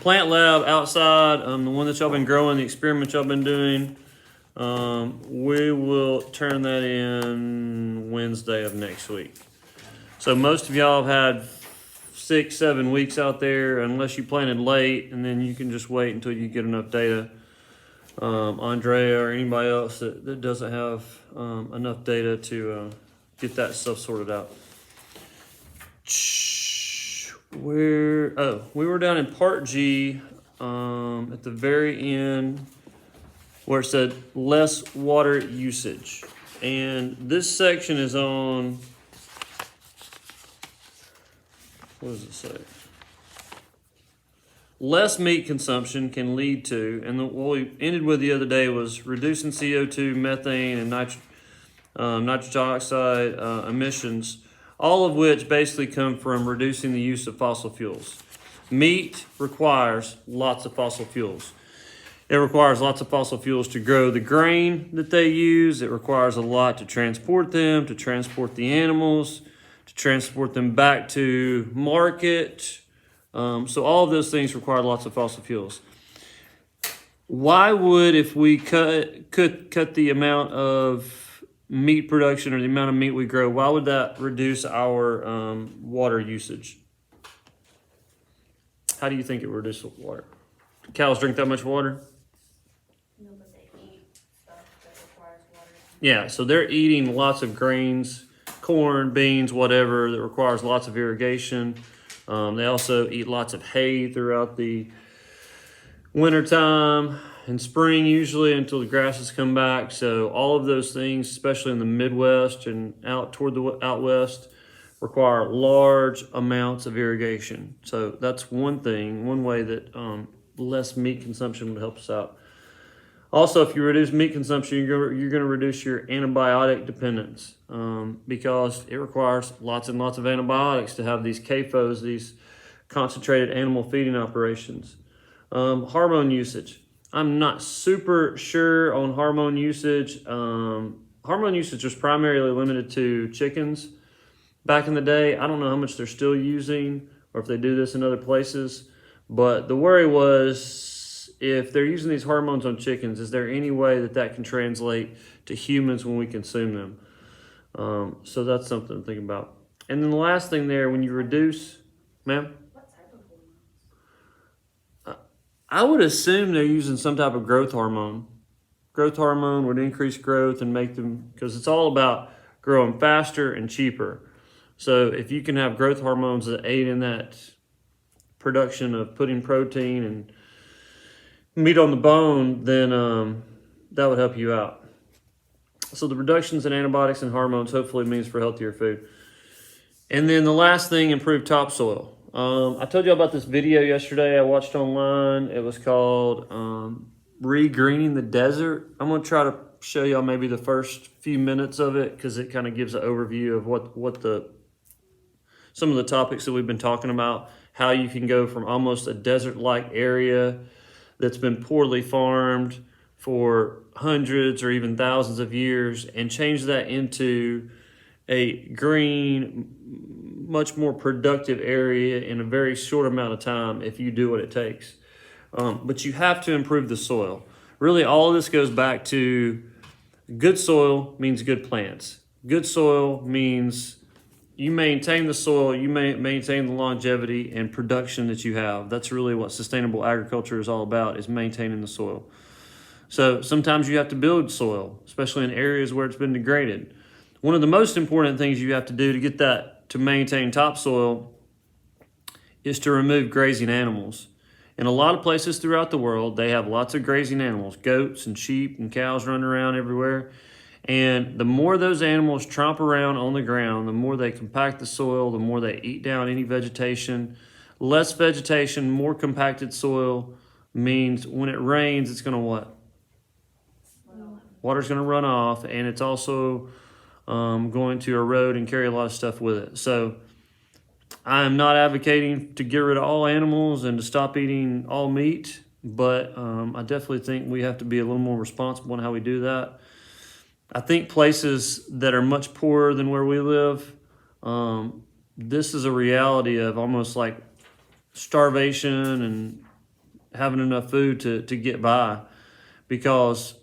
plant lab outside, the one that y'all been growing, the experiment y'all been doing, we will turn that in Wednesday of next week. So most of y'all have had 6-7 weeks out there, unless you planted late, and then you can just wait until you get enough data. Andrea or anybody else that doesn't have enough data to get that stuff sorted out. We were down in Part G at the very end where it said less water usage. And this section is on, what does it say? Less meat consumption can lead to, and what we ended with the other day was reducing CO2, methane, and nitrous oxide emissions, all of which basically come from reducing the use of fossil fuels. Meat requires lots of fossil fuels. It requires lots of fossil fuels to grow the grain that they use. It requires a lot to transport them, to transport the animals, to transport them back to market. So all of those things require lots of fossil fuels. Why would, if we cut the amount of meat production or the amount of meat we grow, why would that reduce our water usage? How do you think it would reduce water? Do cows drink that much water? No, but they eat stuff that requires water. Yeah, so they're eating lots of grains, corn, beans, whatever, that requires lots of irrigation. They also eat lots of hay throughout the wintertime and spring usually until the grasses come back. So all of those things, especially in the Midwest and out toward the out west, require large amounts of irrigation. So that's one way that less meat consumption would help us out. Also, if you reduce meat consumption, you're going to reduce your antibiotic dependence because it requires lots and lots of antibiotics to have these CAFOs, these concentrated animal feeding operations. Hormone usage. I'm not super sure on hormone usage. Hormone usage was primarily limited to chickens back in the day. I don't know how much they're still using or if they do this in other places, but the worry was, if they're using these hormones on chickens, is there any way that can translate to humans when we consume them? So that's something to think about. And then the last thing there, when you reduce, ma'am? What type of hormones? I would assume they're using some type of growth hormone. Growth hormone would increase growth and make them, because it's all about growing faster and cheaper. So if you can have growth hormones that aid in that production of putting protein and meat on the bone, then that would help you out. So the reductions in antibiotics and hormones hopefully means for healthier food. And then the last thing, improved topsoil. I told you about this video yesterday I watched online. It was called Regreening the Desert. I'm going to try to show y'all maybe the first few minutes of it because it kind of gives an overview of what some of the topics that we've been talking about, how you can go from almost a desert-like area that's been poorly farmed for hundreds or even thousands of years and change that into a green, much more productive area in a very short amount of time if you do what it takes. But you have to improve the soil. Really, all of this goes back to good soil means good plants. Good soil means you maintain the soil, you maintain the longevity and production that you have. That's really what sustainable agriculture is all about, is maintaining the soil. So sometimes you have to build soil, especially in areas where it's been degraded. One of the most important things you have to do to get that to maintain topsoil is to remove grazing animals. In a lot of places throughout the world, they have lots of grazing animals, goats and sheep and cows running around everywhere. And the more those animals tromp around on the ground, the more they compact the soil, the more they eat down any vegetation. Less vegetation, more compacted soil means when it rains, it's going to what? Water's going to run off, and it's also going to erode and carry a lot of stuff with it. So I am not advocating to get rid of all animals and to stop eating all meat, but I definitely think we have to be a little more responsible in how we do that. I think places that are much poorer than where we live, this is a reality of almost like starvation and having enough food to get by, because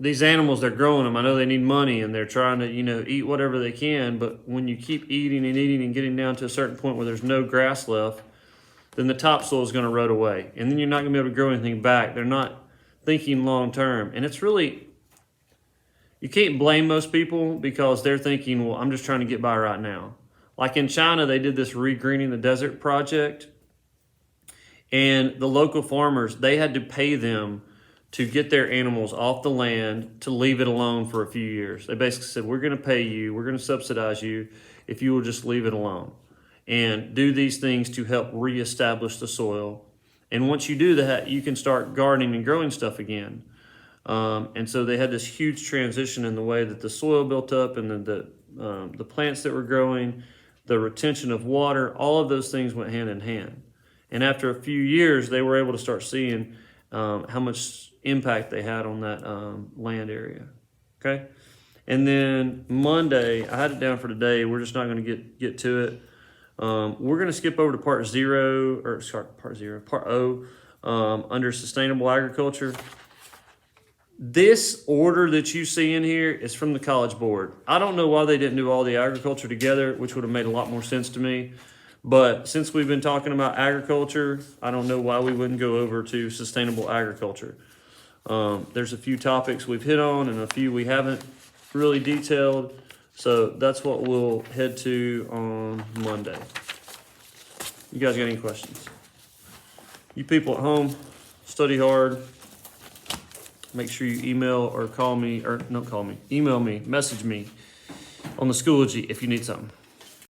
these animals, they're growing them. I know they need money and they're trying to, eat whatever they can. But when you keep eating and eating and getting down to a certain point where there's no grass left, then the topsoil is going to erode away. And then you're not going to be able to grow anything back. They're not thinking long term. And it's really, you can't blame most people because they're thinking, well, I'm just trying to get by right now. Like in China, they did this regreening the desert project. And the local farmers, they had to pay them to get their animals off the land to leave it alone for a few years. They basically said, we're going to pay you, we're going to subsidize you if you will just leave it alone and do these things to help reestablish the soil. And once you do that, you can start gardening and growing stuff again. And so they had this huge transition in the way that the soil built up and the plants that were growing, the retention of water, all of those things went hand in hand. And after a few years, they were able to start seeing how much impact they had on that land area. Okay. And then Monday, I had it down for today. We're just not going to get to it. We're going to skip over to part O, under sustainable agriculture. This order that you see in here is from the College Board. I don't know why they didn't do all the agriculture together, which would have made a lot more sense to me. But since we've been talking about agriculture, I don't know why we wouldn't go over to sustainable agriculture. There's a few topics we've hit on and a few we haven't really detailed. So that's what we'll head to on Monday. You guys got any questions? You people at home, study hard. Make sure you email or call me, or don't call me, email me, message me on the Schoology if you need something.